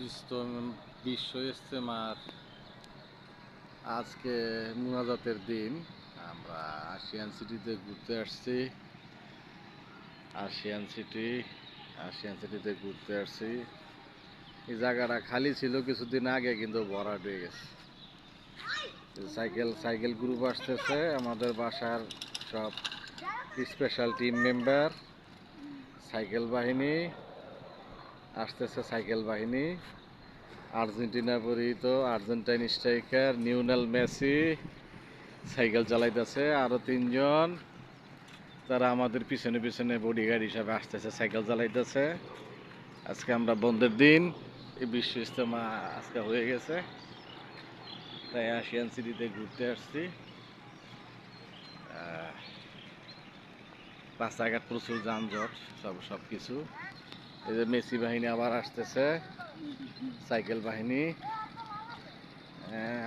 বিশ্ব ইজতেমার আজকে মুনাজাতের দিন। আমরা আশিয়ান সিটিতে ঘুরতে আসছি। আশিয়ান সিটিতে ঘুরতে আসছি। এই জায়গাটা খালি ছিল কিছুদিন আগে, কিন্তু ভরাট হয়ে গেছে। সাইকেল গ্রুপ আসতেছে, আমাদের বাসার সব স্পেশাল টিম মেম্বার। সাইকেল বাহিনী আসতেছে, আর্জেন্টিনা পরিহিত Argentine striker Lionel Messi cycle চালাইতেছে। আরো তিনজন তারা আমাদের পিছনে পিছনে বডিগার্ড হিসাবে আসতেছে, সাইকেল চালাইতেছে। আজকে আমরা বন্ধের দিন, এই বিশ্ব ইজতেমা আজকে হয়ে গেছে, তাই আশিয়ান সিটিতে ঘুরতে আসছি। রাস্তাঘাট প্রচুর যানজট, সবকিছু। এই যে মেসি বাহিনী আবার আসতেছে, সাইকেল বাহিনী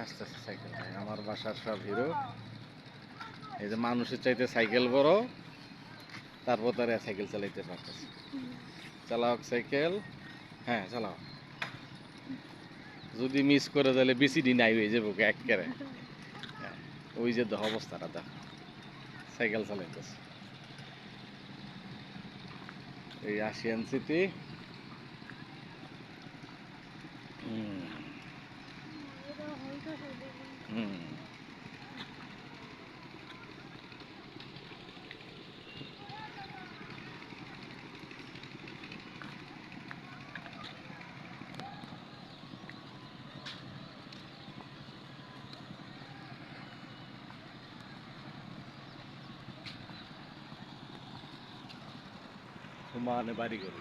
আসতেছে, সাইকেল বাহিনী। আমার বাসার সব হিরো। এই যে মানুষের চাইতে সাইকেল বড়, তারপর তারা সাইকেল চালাইতে পারতেছে। চালাও সাইকেল, হ্যাঁ চালাও। যদি মিস করে তাহলে বিসিডি নাই হয়ে যাবো একেবারে। ওই যে অবস্থাটা দেখ, সাইকেল চালাইতেছে। এই আশিয়ান সিটি। সমানে বাড়ি করে